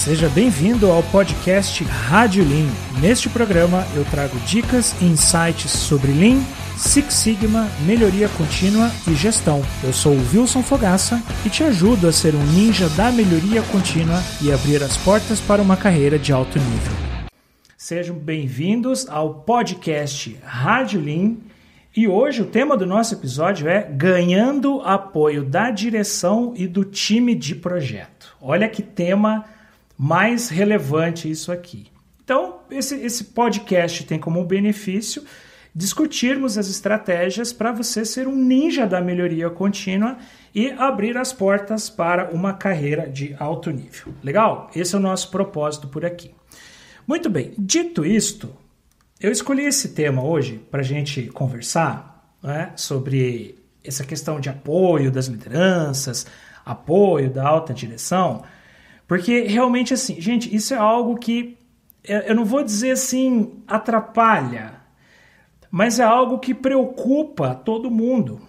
Seja bem-vindo ao podcast Rádio Lean. Neste programa eu trago dicas e insights sobre Lean, Six Sigma, melhoria contínua e gestão. Eu sou o Wilson Fogaça e te ajudo a ser um ninja da melhoria contínua e abrir as portas para uma carreira de alto nível. Sejam bem-vindos ao podcast Rádio Lean. E hoje o tema do nosso episódio é ganhando apoio da direção e do time de projeto. Olha que tema mais relevante isso aqui. Então, esse podcast tem como benefício discutirmos as estratégias para você ser um ninja da melhoria contínua e abrir as portas para uma carreira de alto nível. Legal? Esse é o nosso propósito por aqui. Muito bem, dito isto, eu escolhi esse tema hoje para a gente conversar, né, sobre essa questão de apoio das lideranças, apoio da alta direção, porque realmente assim, gente, isso é algo que, eu não vou dizer assim, atrapalha, mas é algo que preocupa todo mundo.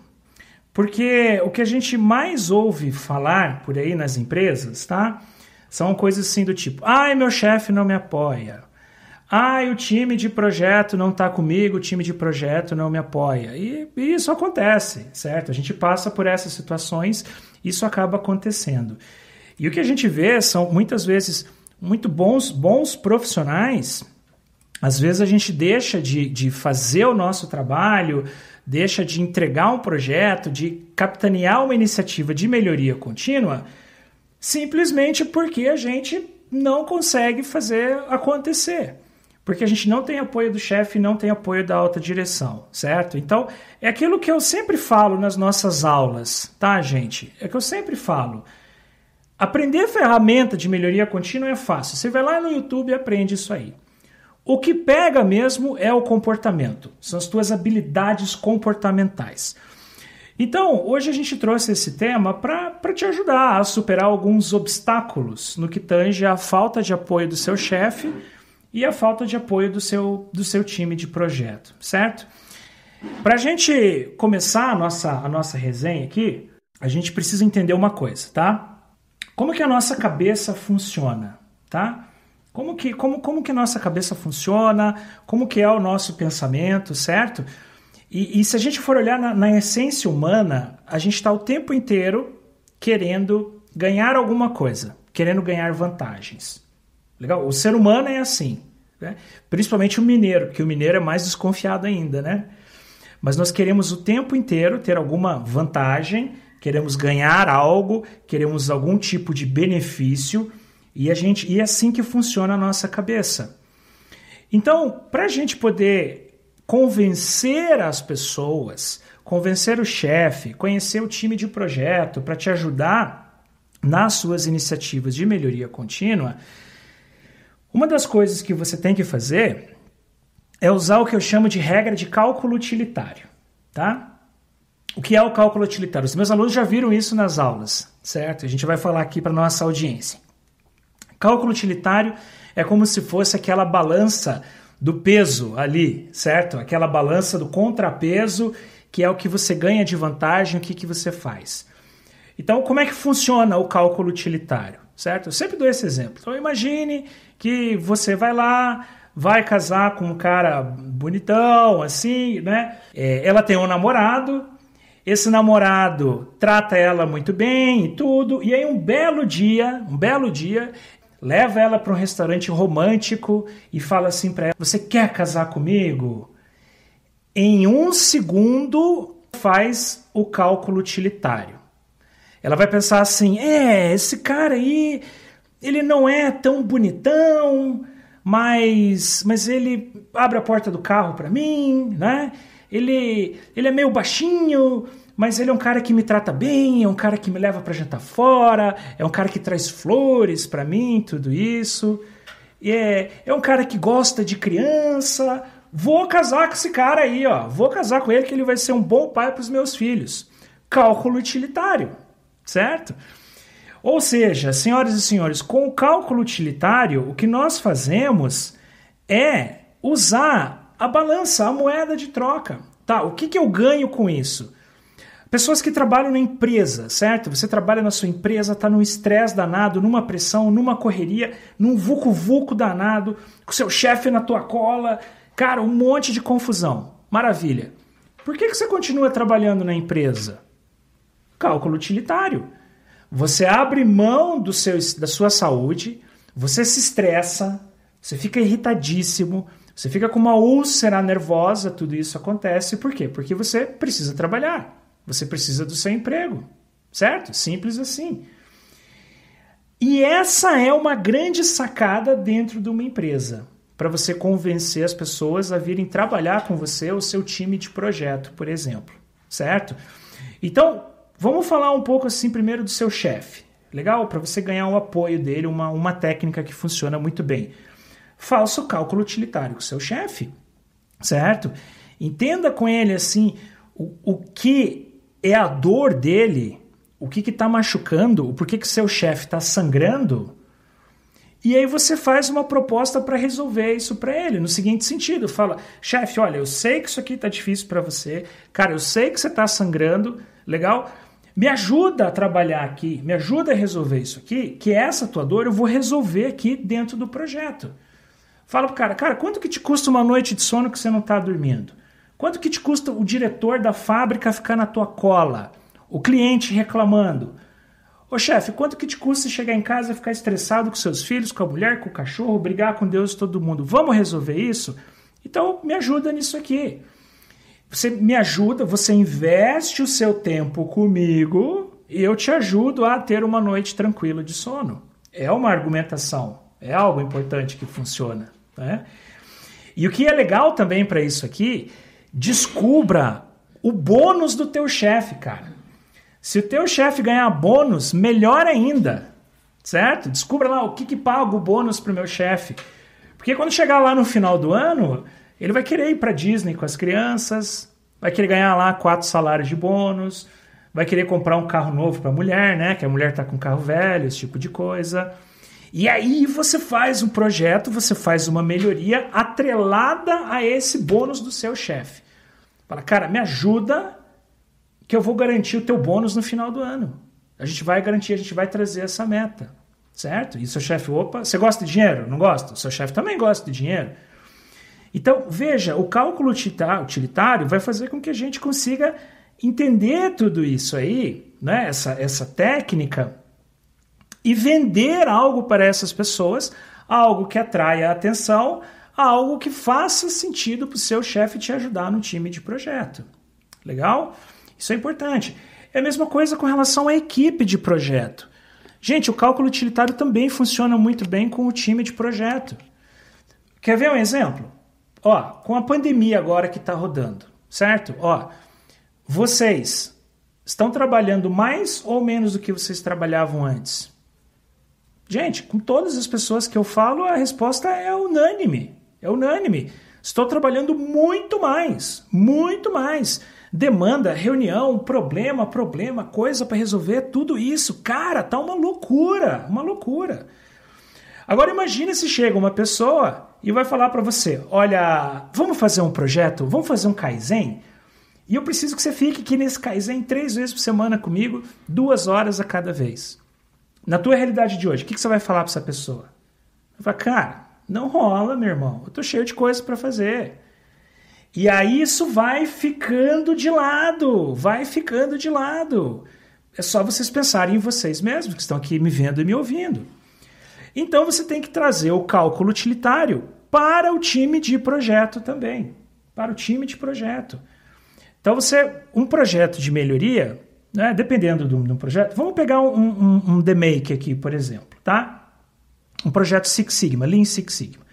Porque o que a gente mais ouve falar por aí nas empresas, tá? São coisas assim do tipo, ai, meu chefe não me apoia. Ai, o time de projeto não está comigo, o time de projeto não me apoia. E isso acontece, certo? A gente passa por essas situações, isso acaba acontecendo. E o que a gente vê são, muitas vezes, muito bons profissionais. Às vezes a gente deixa de fazer o nosso trabalho, deixa de entregar um projeto, de capitanear uma iniciativa de melhoria contínua, simplesmente porque a gente não consegue fazer acontecer. Porque a gente não tem apoio do chefe, não tem apoio da alta direção, certo? Então, é aquilo que eu sempre falo nas nossas aulas, tá, gente? É que eu sempre falo. Aprender ferramenta de melhoria contínua é fácil. Você vai lá no YouTube e aprende isso aí. O que pega mesmo é o comportamento. São as tuas habilidades comportamentais. Então, hoje a gente trouxe esse tema para te ajudar a superar alguns obstáculos no que tange a falta de apoio do seu chefe e a falta de apoio do seu time de projeto, certo? Para a gente começar a nossa resenha aqui, a gente precisa entender uma coisa, tá? Como que a nossa cabeça funciona, tá? Como que a nossa cabeça funciona, como que é o nosso pensamento, certo? E se a gente for olhar na essência humana, a gente está o tempo inteiro querendo ganhar alguma coisa, querendo ganhar vantagens. Legal? O ser humano é assim, né? Principalmente o mineiro, porque o mineiro é mais desconfiado ainda, né? Mas nós queremos o tempo inteiro ter alguma vantagem, queremos ganhar algo, queremos algum tipo de benefício e é assim que funciona a nossa cabeça. Então, para a gente poder convencer as pessoas, convencer o chefe, conhecer o time de projeto para te ajudar nas suas iniciativas de melhoria contínua, uma das coisas que você tem que fazer é usar o que eu chamo de regra de cálculo utilitário, tá? O que é o cálculo utilitário? Os meus alunos já viram isso nas aulas, certo? A gente vai falar aqui para a nossa audiência. Cálculo utilitário é como se fosse aquela balança do peso ali, certo? Aquela balança do contrapeso, que é o que você ganha de vantagem, o que você faz. Então, como é que funciona o cálculo utilitário, certo? Eu sempre dou esse exemplo. Então, imagine que você vai lá, vai casar com um cara bonitão, assim, né? Ela tem um namorado, esse namorado trata ela muito bem e tudo, e aí um belo dia, leva ela para um restaurante romântico e fala assim para ela, você quer casar comigo? Em 1 segundo faz o cálculo utilitário. Ela vai pensar assim, esse cara aí, ele não é tão bonitão, mas ele abre a porta do carro para mim, né? Ele é meio baixinho, mas ele é um cara que me trata bem, é um cara que me leva para jantar fora, é um cara que traz flores para mim, tudo isso. É um cara que gosta de criança. Vou casar com esse cara aí, ó. Vou casar com ele que ele vai ser um bom pai para os meus filhos. Cálculo utilitário, certo? Ou seja, senhoras e senhores, com o cálculo utilitário, o que nós fazemos é usar a balança, a moeda de troca. Tá, o que eu ganho com isso? Pessoas que trabalham na empresa, certo? Você trabalha na sua empresa, está num estresse danado, numa pressão, numa correria, num vucu-vucu danado, com seu chefe na tua cola, cara, um monte de confusão. Maravilha. Por que você continua trabalhando na empresa? Cálculo utilitário. Você abre mão da sua saúde, você se estressa, você fica irritadíssimo, você fica com uma úlcera nervosa, tudo isso acontece. Por quê? Porque você precisa trabalhar. Você precisa do seu emprego, certo? Simples assim. E essa é uma grande sacada dentro de uma empresa, para você convencer as pessoas a virem trabalhar com você ou seu time de projeto, por exemplo, certo? Então, vamos falar um pouco assim primeiro do seu chefe, legal? Para você ganhar o apoio dele, uma técnica que funciona muito bem. Faça o cálculo utilitário com o seu chefe, certo? Entenda com ele assim o que é a dor dele, o que está machucando, o porquê que seu chefe está sangrando, e aí você faz uma proposta para resolver isso para ele, no seguinte sentido, fala, chefe, olha, eu sei que isso aqui está difícil para você, cara, eu sei que você está sangrando, legal? Me ajuda a trabalhar aqui, me ajuda a resolver isso aqui, que essa tua dor eu vou resolver aqui dentro do projeto. Fala pro cara, quanto que te custa uma noite de sono que você não está dormindo? Quanto que te custa o diretor da fábrica ficar na tua cola? O cliente reclamando? Ô chefe, quanto que te custa chegar em casa e ficar estressado com seus filhos, com a mulher, com o cachorro, brigar com Deus e todo mundo? Vamos resolver isso? Então me ajuda nisso aqui. Você me ajuda, você investe o seu tempo comigo e eu te ajudo a ter uma noite tranquila de sono. É uma argumentação, é algo importante que funciona, né? E o que é legal também para isso aqui, descubra o bônus do teu chefe, cara. Se o teu chefe ganhar bônus, melhor ainda, certo? Descubra lá o que paga o bônus para o meu chefe. Porque quando chegar lá no final do ano, ele vai querer ir para Disney com as crianças, vai querer ganhar lá 4 salários de bônus, vai querer comprar um carro novo para a mulher, né? Que a mulher está com um carro velho, esse tipo de coisa. E aí você faz um projeto, você faz uma melhoria atrelada a esse bônus do seu chefe. Fala, cara, me ajuda que eu vou garantir o teu bônus no final do ano. A gente vai garantir, a gente vai trazer essa meta, certo? E seu chefe, opa, você gosta de dinheiro? Não gosta? O seu chefe também gosta de dinheiro. Então, veja, o cálculo utilitário vai fazer com que a gente consiga entender tudo isso aí, né? Essa técnica, e vender algo para essas pessoas, algo que atraia a atenção, algo que faça sentido para o seu chefe te ajudar no time de projeto. Legal? Isso é importante. É a mesma coisa com relação à equipe de projeto. Gente, o cálculo utilitário também funciona muito bem com o time de projeto. Quer ver um exemplo? Ó, com a pandemia agora que está rodando, certo? Ó, vocês estão trabalhando mais ou menos do que vocês trabalhavam antes? Gente, com todas as pessoas que eu falo, a resposta é unânime. É unânime. Estou trabalhando muito mais. Muito mais. Demanda, reunião, problema, coisa para resolver, tudo isso. Cara, tá uma loucura. Uma loucura. Agora imagine se chega uma pessoa e vai falar para você, olha, vamos fazer um projeto? Vamos fazer um Kaizen? E eu preciso que você fique aqui nesse Kaizen 3 vezes por semana comigo, 2 horas a cada vez. Na tua realidade de hoje, o que você vai falar para essa pessoa? Vai falar, cara, não rola, meu irmão. Eu tô cheio de coisa para fazer. E aí isso vai ficando de lado. Vai ficando de lado. É só vocês pensarem em vocês mesmos, que estão aqui me vendo e me ouvindo. Então você tem que trazer o cálculo utilitário para o time de projeto também. Para o time de projeto. Então um projeto de melhoria, né, dependendo do projeto, vamos pegar um DMake aqui, por exemplo, tá? Um projeto Six Sigma, Lean Six Sigma.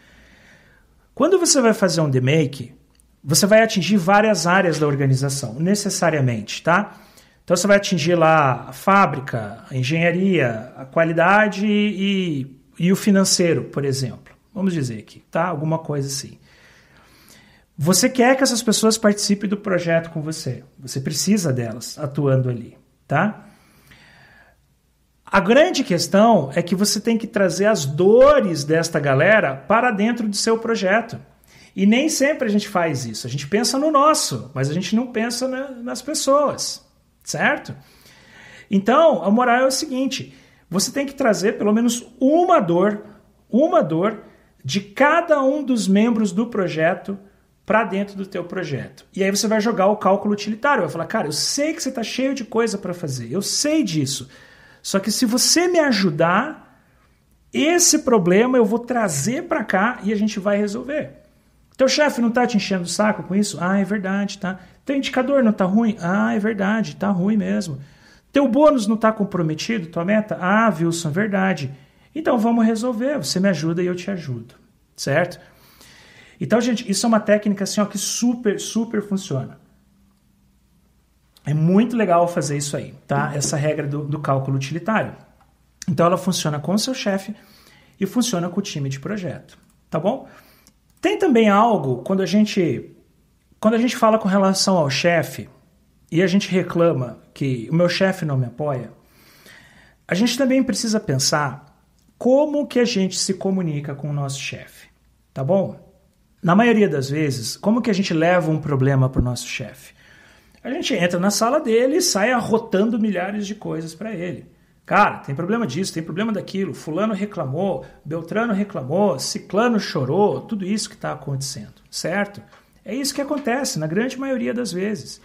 Quando você vai fazer um DMake, você vai atingir várias áreas da organização, necessariamente, tá? Então você vai atingir lá a fábrica, a engenharia, a qualidade e o financeiro, por exemplo. Vamos dizer aqui, tá? Alguma coisa assim. Você quer que essas pessoas participem do projeto com você. Você precisa delas atuando ali, tá? A grande questão é que você tem que trazer as dores desta galera para dentro do seu projeto. E nem sempre a gente faz isso. A gente pensa no nosso, mas a gente não pensa nas pessoas. certo? Então, a moral é o seguinte, você tem que trazer pelo menos uma dor de cada um dos membros do projeto para dentro do teu projeto. E aí você vai jogar o cálculo utilitário, vai falar, cara, eu sei que você está cheio de coisa para fazer, eu sei disso, só que se você me ajudar, esse problema eu vou trazer para cá e a gente vai resolver. Teu chefe não está te enchendo o saco com isso? Ah, é verdade, tá. Teu indicador não está ruim? Ah, é verdade, está ruim mesmo. Teu bônus não está comprometido, tua meta? Ah, Wilson, é verdade. Então vamos resolver, você me ajuda e eu te ajudo, certo? Então, gente, isso é uma técnica assim, ó, que super funciona. É muito legal fazer isso aí, tá? Essa regra do cálculo utilitário. Então ela funciona com o seu chefe e funciona com o time de projeto, tá bom? Tem também algo, quando a gente fala com relação ao chefe e a gente reclama que o meu chefe não me apoia, a gente também precisa pensar como que a gente se comunica com o nosso chefe, tá bom? Na maioria das vezes, como que a gente leva um problema para o nosso chefe? A gente entra na sala dele e sai arrotando milhares de coisas para ele. Cara, tem problema disso, tem problema daquilo, fulano reclamou, Beltrano reclamou, Ciclano chorou, tudo isso que está acontecendo, certo? É isso que acontece na grande maioria das vezes.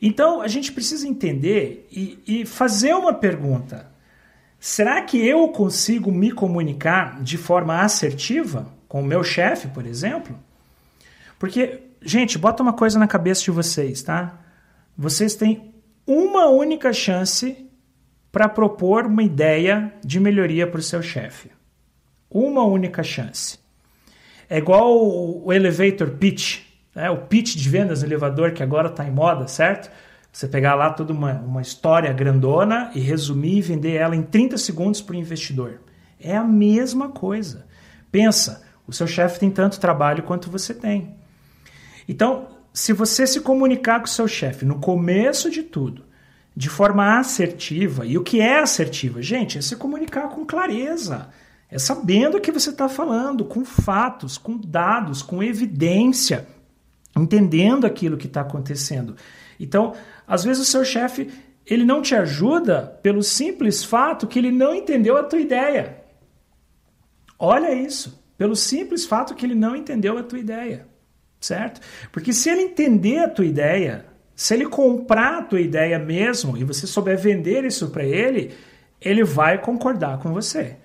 Então, a gente precisa entender e fazer uma pergunta. Será que eu consigo me comunicar de forma assertiva com o meu chefe, por exemplo? Porque, gente, bota uma coisa na cabeça de vocês, tá? Vocês têm uma única chance para propor uma ideia de melhoria para o seu chefe. Uma única chance. É igual o elevator pitch, né? O pitch de vendas no elevador que agora está em moda, certo? Você pegar lá toda uma história grandona e resumir e vender ela em 30 segundos para o investidor. É a mesma coisa. Pensa, o seu chefe tem tanto trabalho quanto você tem. Então, se você se comunicar com o seu chefe no começo de tudo, de forma assertiva, e o que é assertiva? Gente, é se comunicar com clareza, é sabendo o que você está falando, com fatos, com dados, com evidência, entendendo aquilo que está acontecendo. Então, às vezes o seu chefe ele não te ajuda pelo simples fato que ele não entendeu a tua ideia. Olha isso. Pelo simples fato que ele não entendeu a tua ideia, certo? Porque se ele entender a tua ideia, se ele comprar a tua ideia mesmo e você souber vender isso para ele, ele vai concordar com você.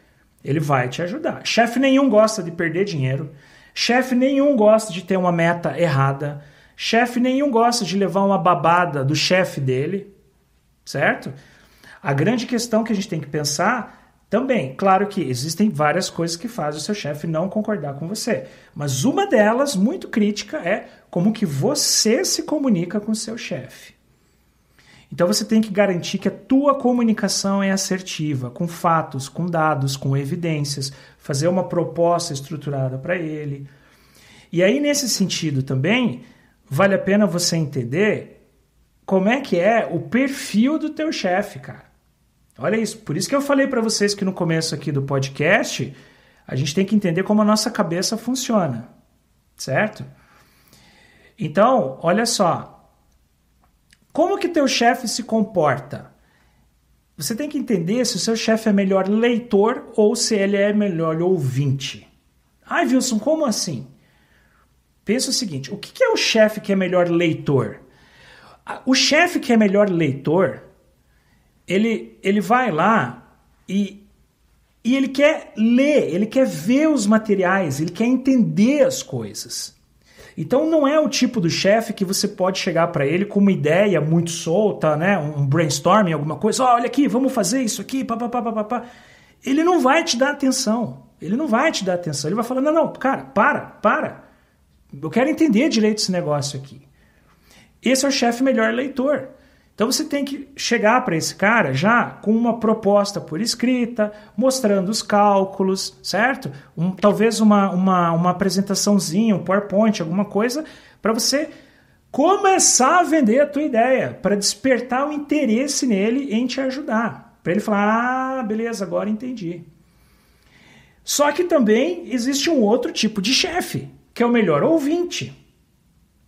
Ele vai te ajudar. Chefe nenhum gosta de perder dinheiro. Chefe nenhum gosta de ter uma meta errada. Chefe nenhum gosta de levar uma babada do chefe dele, certo? A grande questão que a gente tem que pensar também, claro que existem várias coisas que fazem o seu chefe não concordar com você, mas uma delas, muito crítica, é como que você se comunica com o seu chefe. Então você tem que garantir que a tua comunicação é assertiva, com fatos, com dados, com evidências, fazer uma proposta estruturada para ele. E aí, nesse sentido também, vale a pena você entender como é que é o perfil do teu chefe, cara. Olha isso, por isso que eu falei para vocês que no começo aqui do podcast, a gente tem que entender como a nossa cabeça funciona, certo? Então, olha só, como que teu chefe se comporta? Você tem que entender se o seu chefe é melhor leitor ou se ele é melhor ouvinte. Ai, Wilson, como assim? Pensa o seguinte, o que é o chefe que é melhor leitor? O chefe que é melhor leitor, ele vai lá e ele quer ler, ele quer ver os materiais, ele quer entender as coisas. Então não é o tipo do chefe que você pode chegar para ele com uma ideia muito solta, né? Um brainstorming, alguma coisa, olha aqui, vamos fazer isso aqui, papapá. Ele não vai te dar atenção, ele vai falar, não, cara, para, eu quero entender direito esse negócio aqui. Esse é o chefe melhor leitor. Então você tem que chegar para esse cara já com uma proposta por escrita, mostrando os cálculos, certo? Talvez uma apresentaçãozinha, um PowerPoint, alguma coisa, para você começar a vender a tua ideia, para despertar o interesse nele em te ajudar. Para ele falar, beleza, agora entendi. Só que também existe um outro tipo de chefe, que é o melhor ouvinte.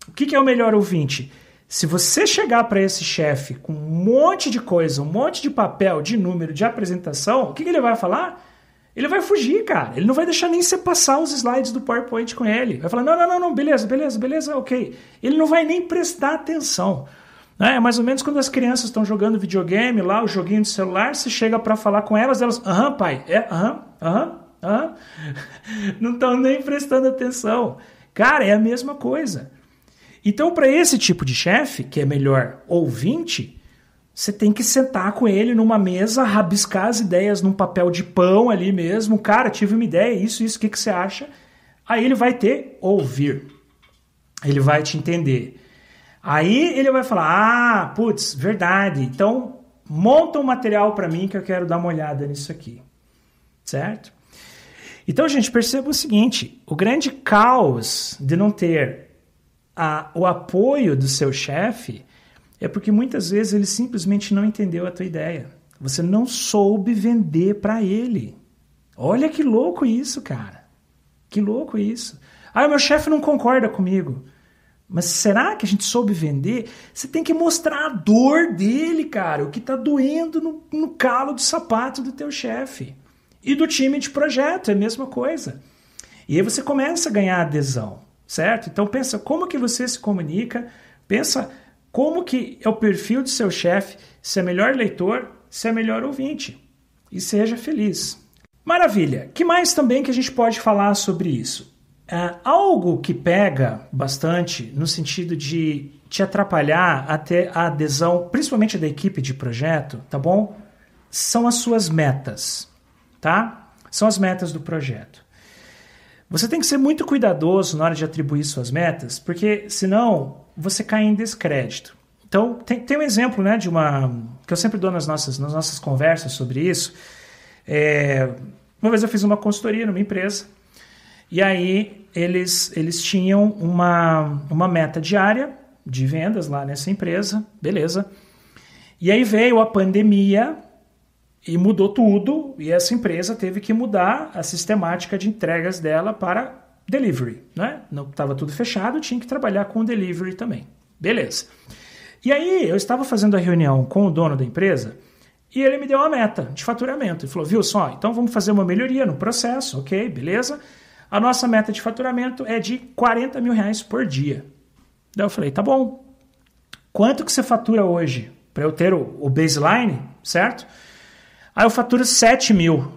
O que é o melhor ouvinte? Se você chegar para esse chefe com um monte de coisa, um monte de papel, de número, de apresentação, o que ele vai falar? Ele vai fugir, cara. Ele não vai deixar nem você passar os slides do PowerPoint com ele. Vai falar, não, beleza, ok. Ele não vai nem prestar atenção. É mais ou menos quando as crianças estão jogando videogame lá, o joguinho de celular, você chega para falar com elas, pai, não estão nem prestando atenção. Cara, é a mesma coisa. Então, para esse tipo de chefe, que é melhor ouvinte, você tem que sentar com ele numa mesa, rabiscar as ideias num papel de pão ali mesmo. Cara, tive uma ideia, isso, o que você acha? Aí ele vai ouvir. Ele vai te entender. Aí ele vai falar, verdade. Então, monta um material para mim que eu quero dar uma olhada nisso aqui. Certo? Então, gente, perceba o seguinte. O grande caos de não ter o apoio do seu chefe é porque muitas vezes ele simplesmente não entendeu a tua ideia. Você não soube vender para ele. Olha que louco isso, cara. Que louco isso. O meu chefe não concorda comigo. Mas será que a gente soube vender? Você tem que mostrar a dor dele, cara. O que está doendo no calo do sapato do teu chefe. E do time de projeto, é a mesma coisa. E aí você começa a ganhar adesão, certo? Então pensa como que você se comunica, pensa como que é o perfil do seu chefe, se é melhor leitor, se é melhor ouvinte. E seja feliz. Maravilha! Que mais também que a gente pode falar sobre isso? Algo que pega bastante no sentido de te atrapalhar até a adesão, principalmente da equipe de projeto, tá bom? São as suas metas, tá? São as metas do projeto. Você tem que ser muito cuidadoso na hora de atribuir suas metas, porque senão você cai em descrédito. Então, tem um exemplo, né, que eu sempre dou nas nossas conversas sobre isso. Uma vez eu fiz uma consultoria numa empresa, e aí eles tinham uma meta diária de vendas lá nessa empresa, beleza. E aí veio a pandemia e mudou tudo, e essa empresa teve que mudar a sistemática de entregas dela para delivery, né? Não estava tudo fechado, tinha que trabalhar com delivery também. Beleza. E aí eu estava fazendo a reunião com o dono da empresa e ele me deu uma meta de faturamento. Ele falou, Wilson, então vamos fazer uma melhoria no processo, ok, beleza. A nossa meta de faturamento é de R$40 mil por dia. Daí eu falei, tá bom. Quanto que você fatura hoje? Para eu ter o baseline, certo? Aí eu faturo 7 mil.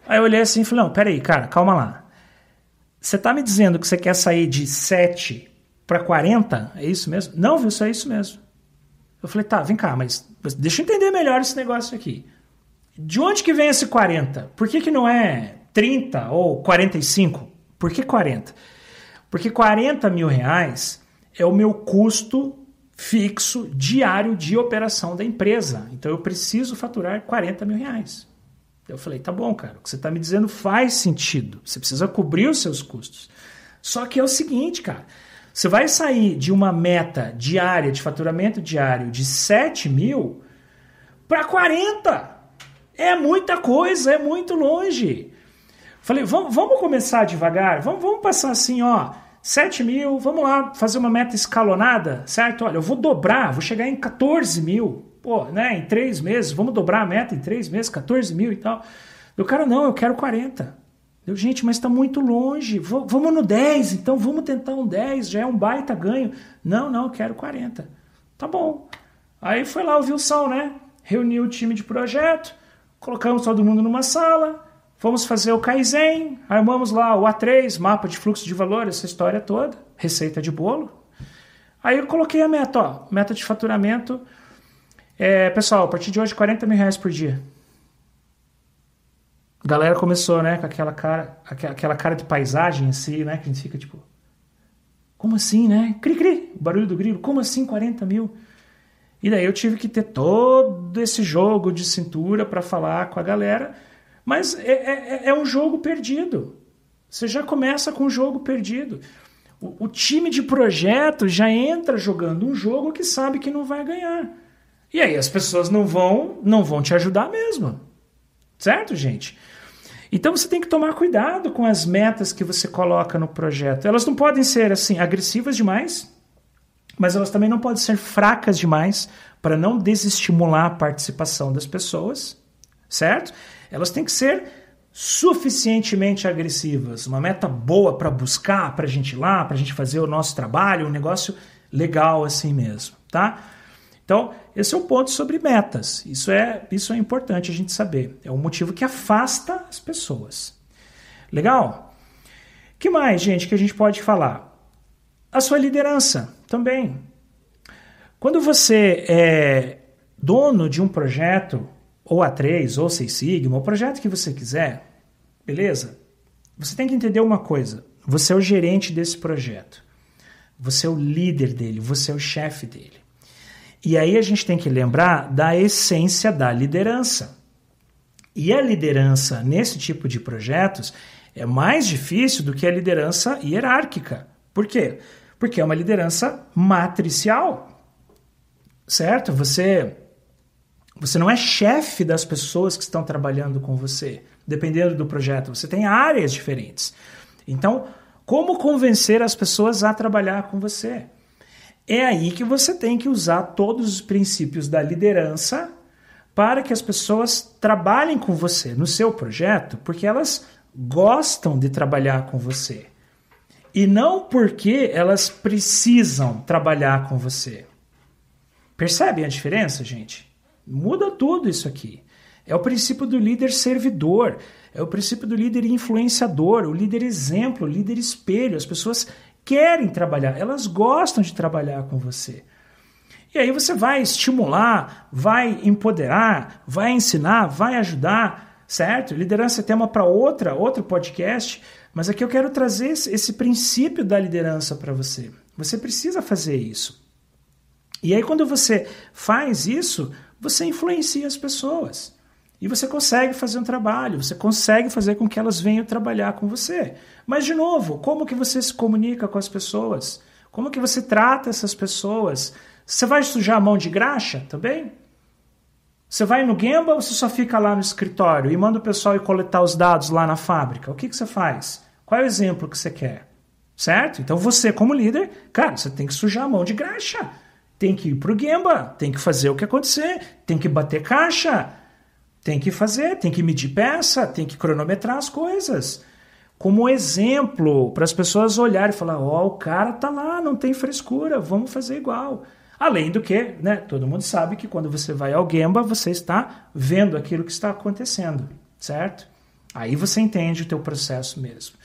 Aí eu olhei assim e falei, não, peraí, cara, calma lá. Você tá me dizendo que você quer sair de 7 para 40? É isso mesmo? Não, Wilson, é isso mesmo. Eu falei, tá, vem cá, mas deixa eu entender melhor esse negócio aqui. De onde que vem esse 40? Por que não é 30 ou 45? Por que 40? Porque R$40 mil é o meu custo fixo diário de operação da empresa. Então eu preciso faturar R$40 mil. Eu falei, tá bom, cara, o que você está me dizendo faz sentido. Você precisa cobrir os seus custos. Só que é o seguinte, cara, você vai sair de uma meta diária, de faturamento diário de 7 mil para 40. É muita coisa, é muito longe. Falei, vamos começar devagar, vamos passar assim, 7 mil, vamos lá fazer uma meta escalonada, certo? Olha, eu vou dobrar, vou chegar em 14 mil, em 3 meses, vamos dobrar a meta em 3 meses, 14 mil e tal. O cara, não, eu quero 40. Gente, mas está muito longe, vamos no 10, então vamos tentar um 10, já é um baita ganho. Não, eu quero 40. Tá bom. Aí foi lá o Wilson, né? Reuniu o time de projeto, colocamos todo mundo numa sala, fomos fazer o Kaizen, armamos lá o A3, mapa de fluxo de valor, essa história toda, receita de bolo. Aí eu coloquei a meta, meta de faturamento. Pessoal, a partir de hoje, R$40 mil por dia. A galera começou, né, com aquela cara de paisagem assim, né, que a gente fica tipo, como assim, né? Cri-cri, o barulho do grilo, como assim 40 mil? E daí eu tive que ter todo esse jogo de cintura para falar com a galera, mas é um jogo perdido. Você já começa com um jogo perdido. O time de projeto já entra jogando um jogo que sabe que não vai ganhar. E aí as pessoas não vão te ajudar mesmo. Certo, gente? Então você tem que tomar cuidado com as metas que você coloca no projeto. Elas não podem ser assim agressivas demais, mas elas também não podem ser fracas demais para não desestimular a participação das pessoas, certo? Elas têm que ser suficientemente agressivas, uma meta boa para buscar, para a gente ir lá, para a gente fazer o nosso trabalho, um negócio legal assim mesmo, tá? Então, esse é o ponto sobre metas. Isso é importante a gente saber. É um motivo que afasta as pessoas. Legal? O que mais, gente, que a gente pode falar? A sua liderança também. Quando você é dono de um projeto, ou A3, ou Six Sigma, o projeto que você quiser, beleza? Você tem que entender uma coisa. Você é o gerente desse projeto. Você é o líder dele, você é o chefe dele. E aí a gente tem que lembrar da essência da liderança. E a liderança nesse tipo de projetos é mais difícil do que a liderança hierárquica. Por quê? Porque é uma liderança matricial, certo? Você não é chefe das pessoas que estão trabalhando com você, dependendo do projeto. Você tem áreas diferentes. Então, como convencer as pessoas a trabalhar com você? É aí que você tem que usar todos os princípios da liderança para que as pessoas trabalhem com você no seu projeto, porque elas gostam de trabalhar com você. E não porque elas precisam trabalhar com você. Percebem a diferença, gente? Muda tudo isso aqui. É o princípio do líder servidor, é o princípio do líder influenciador, o líder exemplo, o líder espelho. As pessoas querem trabalhar, elas gostam de trabalhar com você. E aí você vai estimular, vai empoderar, vai ensinar, vai ajudar, certo? Liderança é tema para outro podcast, mas aqui eu quero trazer esse princípio da liderança para você. Você precisa fazer isso. E aí quando você faz isso, você influencia as pessoas. E você consegue fazer um trabalho, você consegue fazer com que elas venham trabalhar com você. Mas, de novo, como que você se comunica com as pessoas? Como que você trata essas pessoas? Você vai sujar a mão de graxa também? Você vai no Gemba ou você só fica lá no escritório e manda o pessoal ir coletar os dados lá na fábrica? O que você faz? Qual é o exemplo que você quer? Certo? Então você, como líder, cara, você tem que sujar a mão de graxa. Tem que ir pro Gemba, tem que fazer o que acontecer, tem que bater caixa. Tem que fazer, tem que medir peça, tem que cronometrar as coisas. Como exemplo, para as pessoas olharem e falar, o cara tá lá, não tem frescura, vamos fazer igual. Além do que, né, todo mundo sabe que quando você vai ao Gemba, você está vendo aquilo que está acontecendo, certo? Aí você entende o teu processo mesmo.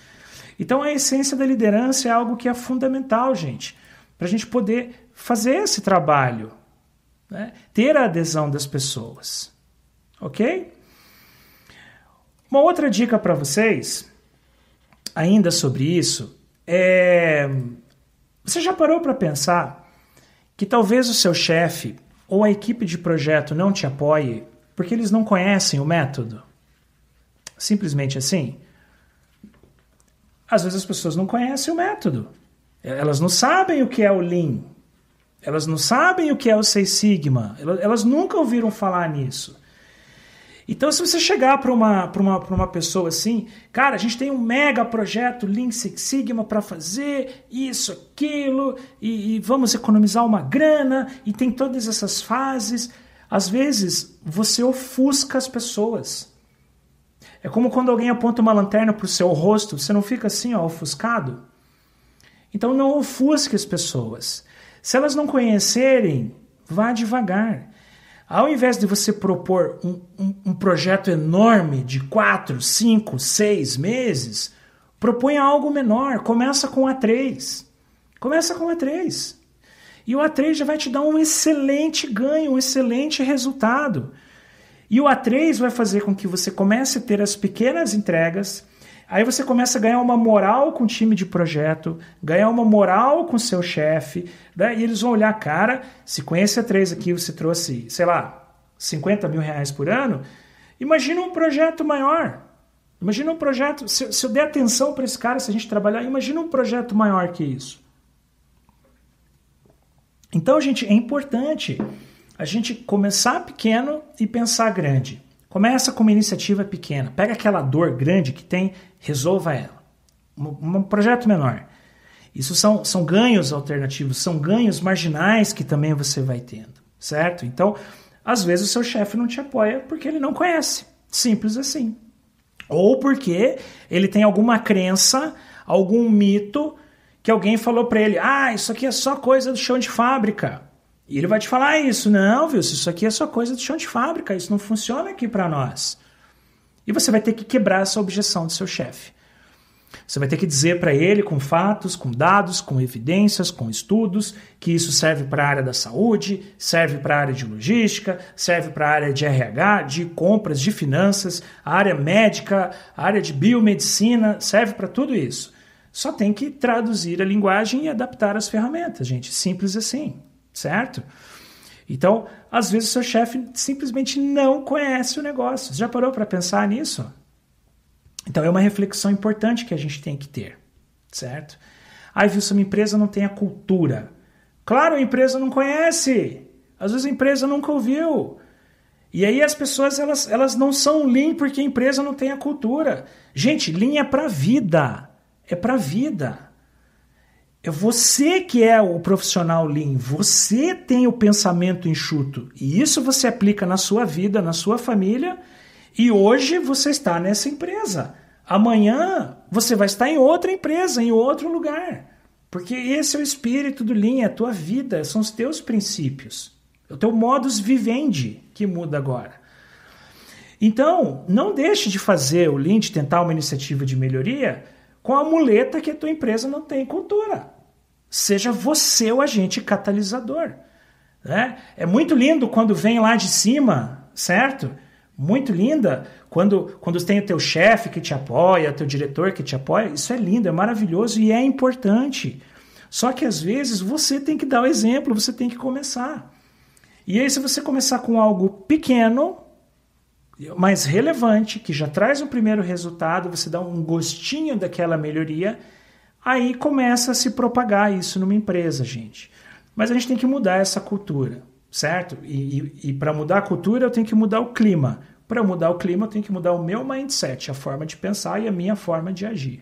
Então a essência da liderança é algo que é fundamental, gente, para a gente poder fazer esse trabalho, né? Ter a adesão das pessoas. Ok? Uma outra dica para vocês, ainda sobre isso, você já parou para pensar que talvez o seu chefe ou a equipe de projeto não te apoie porque eles não conhecem o método? Simplesmente assim? Às vezes as pessoas não conhecem o método. Elas não sabem o que é o Lean. Elas não sabem o que é o Six Sigma. Elas nunca ouviram falar nisso. Então, se você chegar para uma pessoa assim, cara, a gente tem um mega projeto Lean Six Sigma para fazer isso, aquilo, e vamos economizar uma grana, e tem todas essas fases. Às vezes, você ofusca as pessoas. É como quando alguém aponta uma lanterna para o seu rosto, você não fica assim, ofuscado? Então, não ofusque as pessoas. Se elas não conhecerem, vá devagar. Ao invés de você propor um projeto enorme de 4, 5, 6 meses, proponha algo menor. Começa com A3. Começa com A3. E o A3 já vai te dar um excelente ganho, um excelente resultado. E o A3 vai fazer com que você comece a ter as pequenas entregas. Aí você começa a ganhar uma moral com o time de projeto, ganhar uma moral com o seu chefe, né? E eles vão olhar, cara, se com esse A3 aqui você trouxe, sei lá, 50 mil reais por ano, imagina um projeto maior. Imagina um projeto, se eu der atenção para esse cara, se a gente trabalhar, imagina um projeto maior que isso. Então, gente, é importante a gente começar pequeno e pensar grande. Começa com uma iniciativa pequena. Pega aquela dor grande que tem, resolva ela. Um projeto menor. Isso são ganhos alternativos, são ganhos marginais que também você vai tendo, certo? Então, às vezes o seu chefe não te apoia porque ele não conhece. Simples assim. Ou porque ele tem alguma crença, algum mito que alguém falou para ele, isso aqui é só coisa do chão de fábrica. E ele vai te falar isso. Não, viu? Isso aqui é só coisa do chão de fábrica. Isso não funciona aqui para nós. E você vai ter que quebrar essa objeção do seu chefe. Você vai ter que dizer para ele com fatos, com dados, com evidências, com estudos, que isso serve para a área da saúde, serve para a área de logística, serve para a área de RH, de compras, de finanças, a área médica, a área de biomedicina, serve para tudo isso. Só tem que traduzir a linguagem e adaptar as ferramentas, gente. Simples assim, certo? Então, às vezes o seu chefe simplesmente não conhece o negócio. Você já parou para pensar nisso? Então, é uma reflexão importante que a gente tem que ter, certo? Wilson, a empresa não tem a cultura. Claro, a empresa não conhece. Às vezes a empresa nunca ouviu. E aí as pessoas, elas não são Lean porque a empresa não tem a cultura. Gente, Lean é para vida. É para vida. É você que é o profissional Lean. Você tem o pensamento enxuto. E isso você aplica na sua vida, na sua família. E hoje você está nessa empresa. Amanhã você vai estar em outra empresa, em outro lugar. Porque esse é o espírito do Lean, é a tua vida, são os teus princípios. É o teu modus vivendi que muda agora. Então, não deixe de fazer o Lean, de tentar uma iniciativa de melhoria, com a muleta que a tua empresa não tem cultura. Seja você o agente catalisador. Né? É muito lindo quando vem lá de cima, certo? Muito linda quando tem o teu chefe que te apoia, teu diretor que te apoia. Isso é lindo, é maravilhoso e é importante. Só que às vezes você tem que dar o exemplo, você tem que começar. E aí se você começar com algo pequeno, mas relevante, que já traz um primeiro resultado, você dá um gostinho daquela melhoria, aí começa a se propagar isso numa empresa, gente. Mas a gente tem que mudar essa cultura. Certo? E para mudar a cultura eu tenho que mudar o clima. Para mudar o clima eu tenho que mudar o meu mindset, a forma de pensar e a minha forma de agir.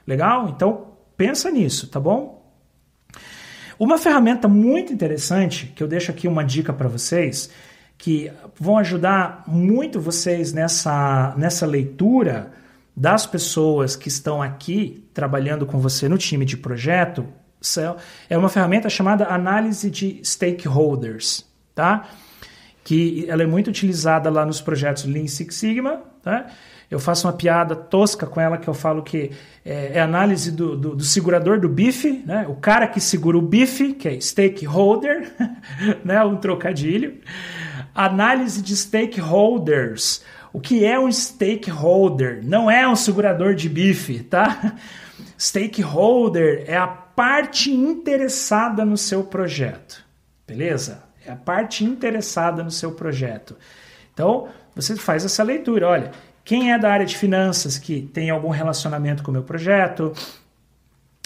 Legal? Então pensa nisso, tá bom? Uma ferramenta muito interessante, que eu deixo aqui uma dica para vocês, que vão ajudar muito vocês nessa leitura das pessoas que estão aqui trabalhando com você no time de projeto, é uma ferramenta chamada análise de stakeholders, tá? Que ela é muito utilizada lá nos projetos Lean Six Sigma, tá? Eu faço uma piada tosca com ela que eu falo que é análise do segurador do bife, né? O cara que segura o bife, que é stakeholder, né? Um trocadilho. Análise de stakeholders. O que é um stakeholder? Não é um segurador de bife, tá? Stakeholder é a parte interessada no seu projeto, beleza? É a parte interessada no seu projeto. Então, você faz essa leitura, olha, quem é da área de finanças que tem algum relacionamento com o meu projeto,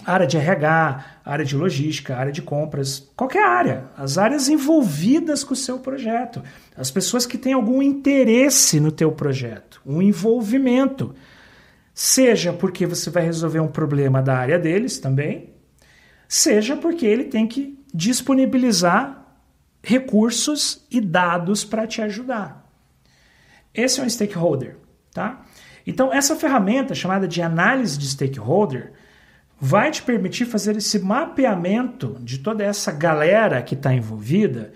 área de RH, área de logística, área de compras, qualquer área, as áreas envolvidas com o seu projeto, as pessoas que têm algum interesse no teu projeto, um envolvimento, seja porque você vai resolver um problema da área deles também, seja porque ele tem que disponibilizar recursos e dados para te ajudar. Esse é um stakeholder, tá? Então, essa ferramenta chamada de análise de stakeholder vai te permitir fazer esse mapeamento de toda essa galera que está envolvida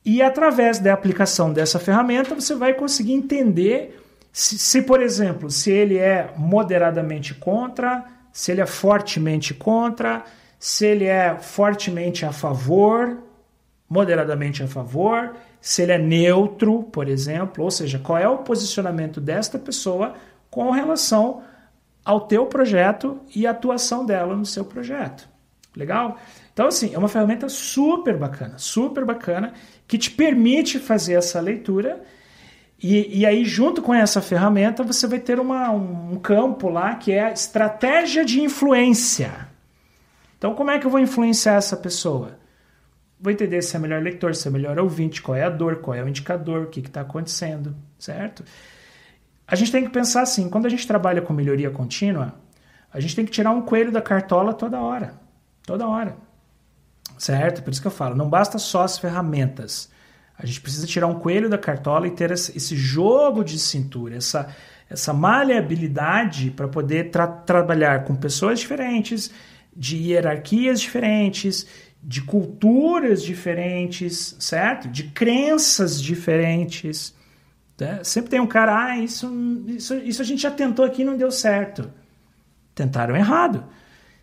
e, através da aplicação dessa ferramenta, você vai conseguir entender se, por exemplo, se ele é moderadamente contra, se ele é fortemente contra, se ele é fortemente a favor, moderadamente a favor, se ele é neutro, por exemplo, ou seja, qual é o posicionamento desta pessoa com relação ao teu projeto e a atuação dela no seu projeto. Legal? Então, assim, é uma ferramenta super bacana, que te permite fazer essa leitura e aí, junto com essa ferramenta, você vai ter um campo lá que é a estratégia de influência. Então, como é que eu vou influenciar essa pessoa? vou entender se é melhor leitor, se é melhor ouvinte, qual é a dor, qual é o indicador, o que está acontecendo, certo? A gente tem que pensar assim, quando a gente trabalha com melhoria contínua, a gente tem que tirar um coelho da cartola toda hora, certo? Por isso que eu falo, não basta só as ferramentas, a gente precisa tirar um coelho da cartola e ter esse jogo de cintura, essa maleabilidade para poder trabalhar com pessoas diferentes, de hierarquias diferentes, de culturas diferentes, certo? De crenças diferentes. Né? Sempre tem um cara, isso a gente já tentou aqui e não deu certo. Tentaram errado.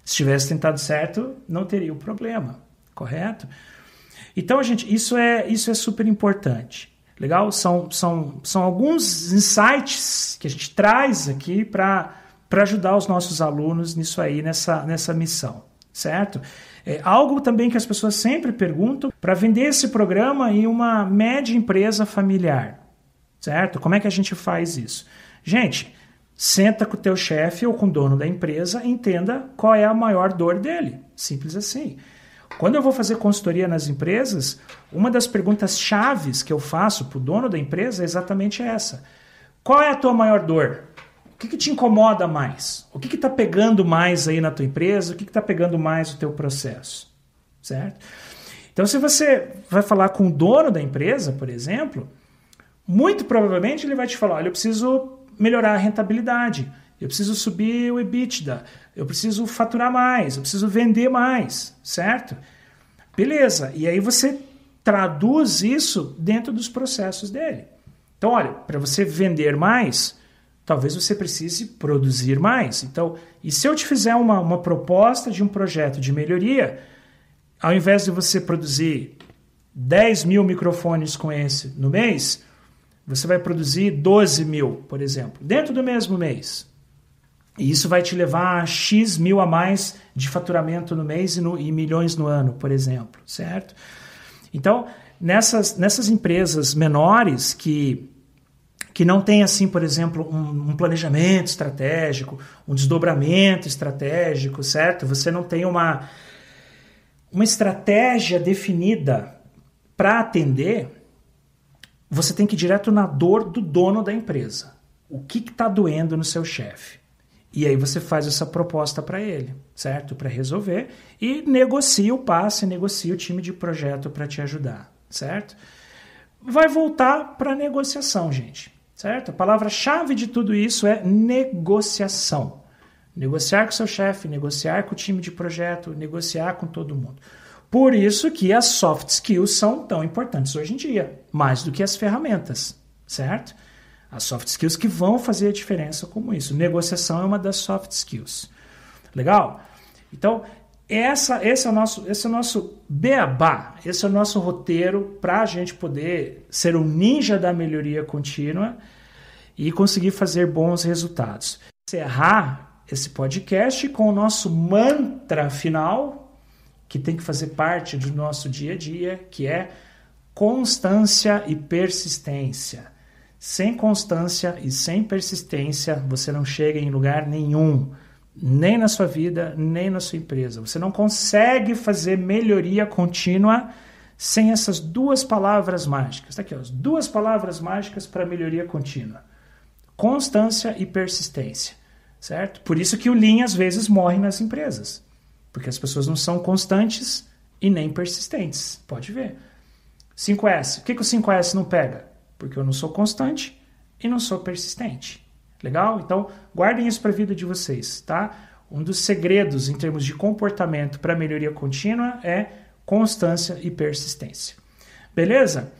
Se tivesse tentado certo, não teria o problema, correto? Então, gente, isso é super importante. Legal? São alguns insights que a gente traz aqui para ajudar os nossos alunos nisso aí, nessa missão, certo? Algo também que as pessoas sempre perguntam, para vender esse programa em uma média empresa familiar, certo? Como é que a gente faz isso? Gente, senta com o teu chefe ou com o dono da empresa e entenda qual é a maior dor dele. Simples assim. Quando eu vou fazer consultoria nas empresas, uma das perguntas chaves que eu faço para o dono da empresa é exatamente essa. Qual é a tua maior dor? O que te incomoda mais? O que está pegando mais aí na tua empresa? O que está pegando mais no teu processo? Certo? Então, se você vai falar com o dono da empresa, por exemplo, muito provavelmente ele vai te falar, olha, eu preciso melhorar a rentabilidade, eu preciso subir o EBITDA, eu preciso faturar mais, eu preciso vender mais, certo? Beleza, e aí você traduz isso dentro dos processos dele. Então, olha, para você vender mais, talvez você precise produzir mais. Então, e se eu te fizer uma proposta de um projeto de melhoria, ao invés de você produzir 10 mil microfones com esse no mês, você vai produzir 12 mil, por exemplo, dentro do mesmo mês. E isso vai te levar a X mil a mais de faturamento no mês e milhões no ano, por exemplo, certo? Então, nessas empresas menores que não tem, assim, por exemplo, um planejamento estratégico, um desdobramento estratégico, certo? Você não tem uma estratégia definida para atender, você tem que ir direto na dor do dono da empresa. O que está doendo no seu chefe? E aí você faz essa proposta para ele, certo? Para resolver e negocia o passe, negocia o time de projeto para te ajudar, certo? Vai voltar para a negociação, gente. Certo? A palavra-chave de tudo isso é negociação. Negociar com seu chefe, negociar com o time de projeto, negociar com todo mundo. Por isso que as soft skills são tão importantes hoje em dia, mais do que as ferramentas, certo? As soft skills que vão fazer a diferença como isso. Negociação é uma das soft skills. Legal? Então, esse é o nosso beabá, esse é o nosso roteiro para a gente poder ser um ninja da melhoria contínua e conseguir fazer bons resultados. Encerrar esse podcast com o nosso mantra final, que tem que fazer parte do nosso dia a dia, que é constância e persistência. Sem constância e sem persistência, você não chega em lugar nenhum. Nem na sua vida, nem na sua empresa. Você não consegue fazer melhoria contínua sem essas duas palavras mágicas. Está aqui, ó, as duas palavras mágicas para melhoria contínua. Constância e persistência. Certo? Por isso que o Lean às vezes morre nas empresas. Porque as pessoas não são constantes e nem persistentes. Pode ver. 5S. O que o 5S não pega? Porque eu não sou constante e não sou persistente. Legal? Então, guardem isso para a vida de vocês, tá? Um dos segredos em termos de comportamento para melhoria contínua é constância e persistência. Beleza?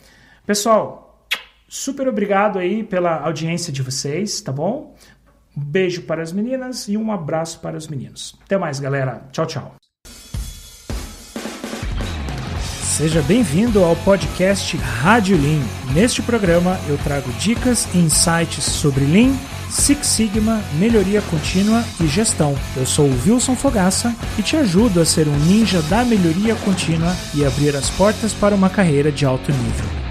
Pessoal, super obrigado aí pela audiência de vocês, tá bom? Um beijo para as meninas e um abraço para os meninos. Até mais, galera. Tchau, tchau. Seja bem-vindo ao podcast Rádio Lean. Neste programa eu trago dicas e insights sobre Lean, Six Sigma, melhoria contínua e gestão. Eu sou o Wilson Fogaça e te ajudo a ser um ninja da melhoria contínua e abrir as portas para uma carreira de alto nível.